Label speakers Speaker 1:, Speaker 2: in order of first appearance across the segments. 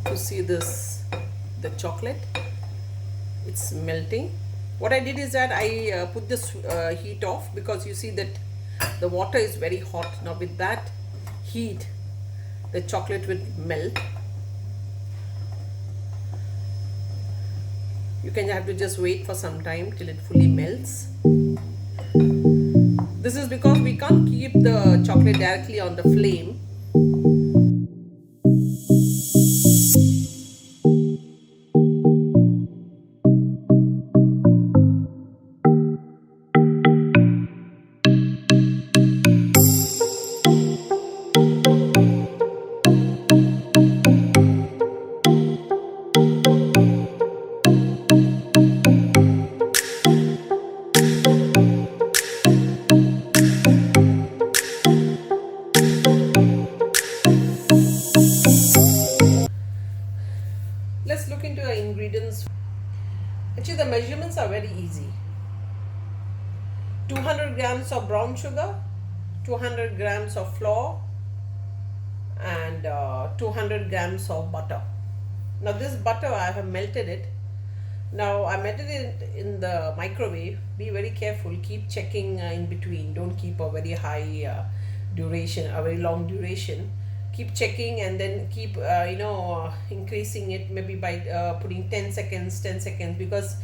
Speaker 1: to see this, the chocolate, it's melting. What I did is that I put this heat off, because you see that the water is very hot. Now with that heat, the chocolate will melt. You can have to just wait for some time till it fully melts. This is because we can't keep the chocolate directly on the flame. Let's look into the ingredients. Actually, the measurements are very easy. 200 grams of brown sugar, 200 grams of flour, and 200 grams of butter. Now this butter, I have melted it. Now I melted it in the microwave. Be very careful, keep checking in between. Don't keep a very high duration, a very long duration. Keep checking, and then keep increasing it, maybe by putting 10 seconds, because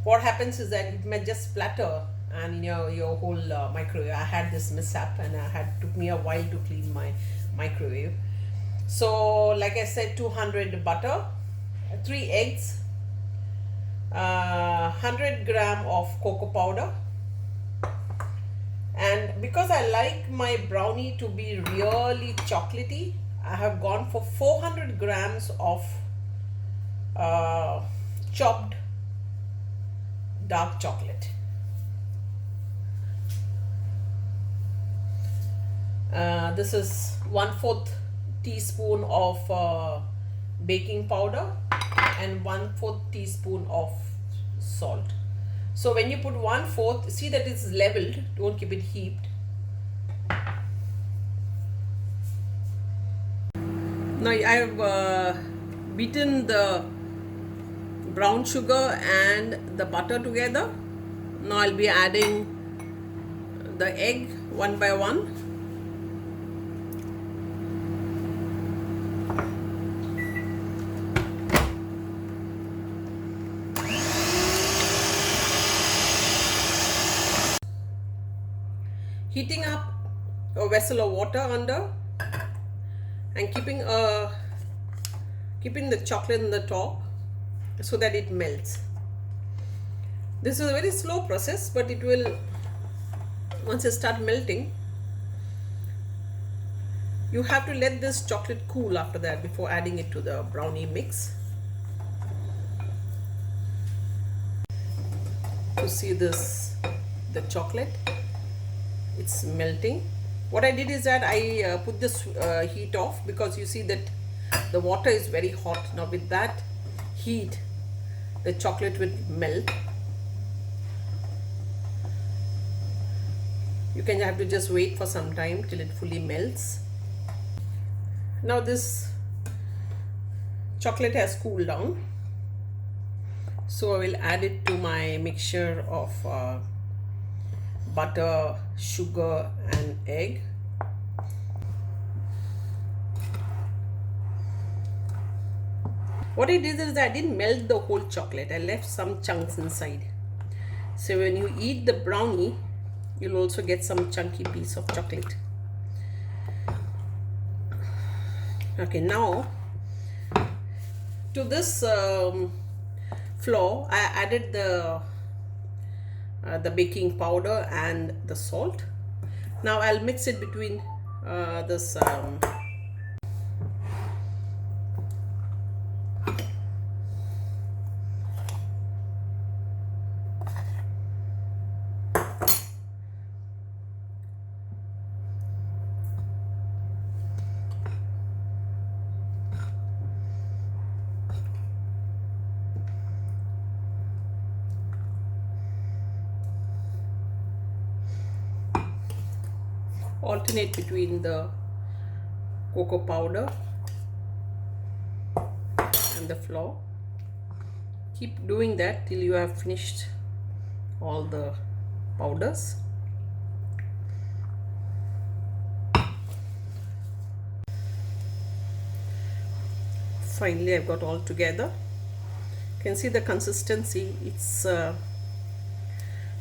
Speaker 1: what happens is that it may just splatter and your whole microwave. I had this mishap, and took me a while to clean my microwave. So like I said, 200 butter, 3 eggs, 100 gram of cocoa powder. And because I like my brownie to be really chocolatey, I have gone for 400 grams of chopped dark chocolate. This is 1/4 teaspoon of baking powder and 1/4 teaspoon of salt. So when you put 1/4, see that it's leveled, don't keep it heaped. Now I have beaten the brown sugar and the butter together. Now I'll be adding the egg one by one. Heating up a vessel of water under, and keeping the chocolate in the top so that it melts. This is a very slow process, but it will, once it start melting, you have to let this chocolate cool after that before adding it to the brownie mix. To see this, the chocolate, it's melting. What I did is that I put this heat off, because you see that the water is very hot. Now with that heat, the chocolate will melt. You can have to just wait for some time till it fully melts. Now this chocolate has cooled down, so I will add it to my mixture of butter, sugar and egg. What I did is I didn't melt the whole chocolate. I left some chunks inside. So when you eat the brownie, you'll also get some chunky piece of chocolate. Okay, now to this flour, I added the baking powder and the salt. Now I'll mix it between this alternate between the cocoa powder in the flour. Keep doing that till you have finished all the powders. Finally, I've got all together. You can see the consistency, it's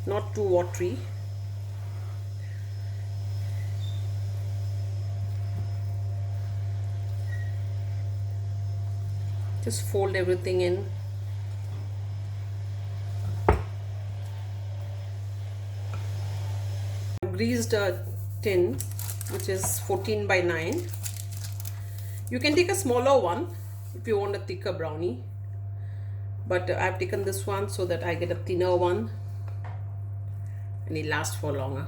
Speaker 1: not too watery. Just fold everything in. I've greased a tin which is 14 by 9. You can take a smaller one if you want a thicker brownie, but I've taken this one so that I get a thinner one and it lasts for longer.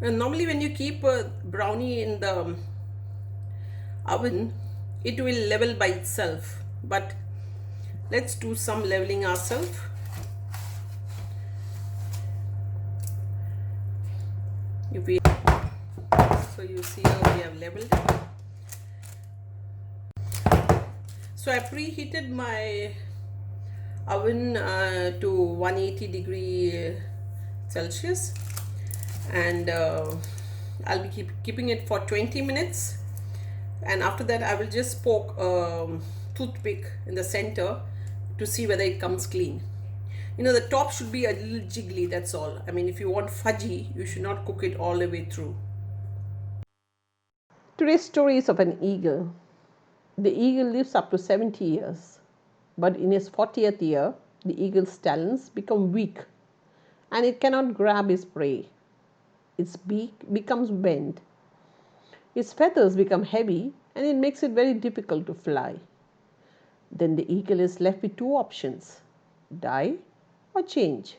Speaker 1: And normally when you keep a brownie in the oven, it will level by itself, but let's do some leveling ourselves. So you see how we have leveled it. So I preheated my oven to 180 degree Celsius, and I'll be keeping it for 20 minutes, and after that I will just poke a toothpick in the center to see whether it comes clean. You know, the top should be a little jiggly, that's all. I mean, if you want fudgy, you should not cook it all the way through. Today's story is of an eagle. The eagle lives up to 70 years, but in his 40th year, the eagle's talons become weak and it cannot grab his prey. Its beak becomes bent, its feathers become heavy, and it makes it very difficult to fly. Then the eagle is left with two options: die or change.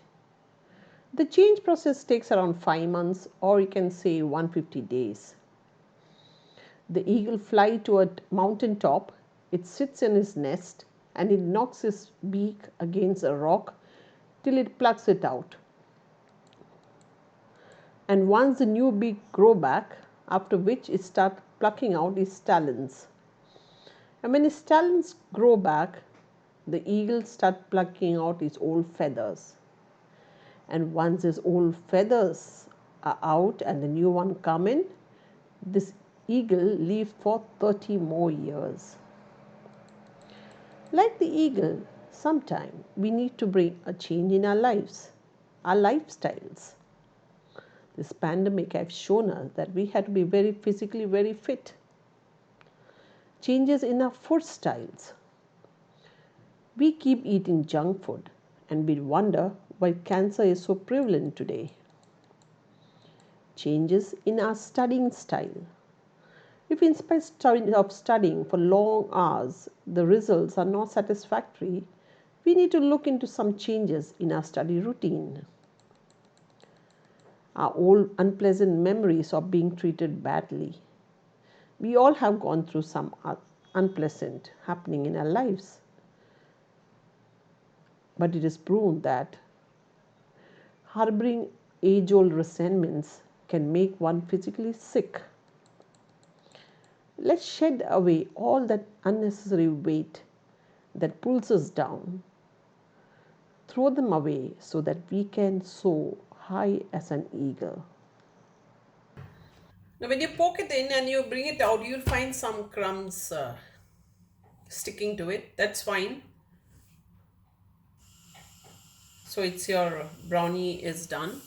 Speaker 1: The change process takes around 5 months, or you can say 150 days. The eagle flies to a mountain top, it sits in his nest, and it knocks his beak against a rock till it plucks it out. And once the new beak grows back, after which it starts plucking out his talons. And when his talons grow back, the eagle starts plucking out his old feathers. And once his old feathers are out and the new one come in, this eagle lives for 30 more years. Like the eagle, sometime we need to bring a change in our lives, our lifestyles. This pandemic has shown us that we have to be very physically very fit. Changes in our food styles. We keep eating junk food and we wonder why cancer is so prevalent today. Changes in our studying style. If instead of studying for long hours, the results are not satisfactory, we need to look into some changes in our study routine. Our old unpleasant memories of being treated badly. We all have gone through some unpleasant happening in our lives. But it is proven that harboring age-old resentments can make one physically sick. Let's shed away all that unnecessary weight that pulls us down. Throw them away so that we can soar high as an eagle. Now when you poke it in and you bring it out, you'll find some crumbs sticking to it. That's fine. So it's your brownie is done.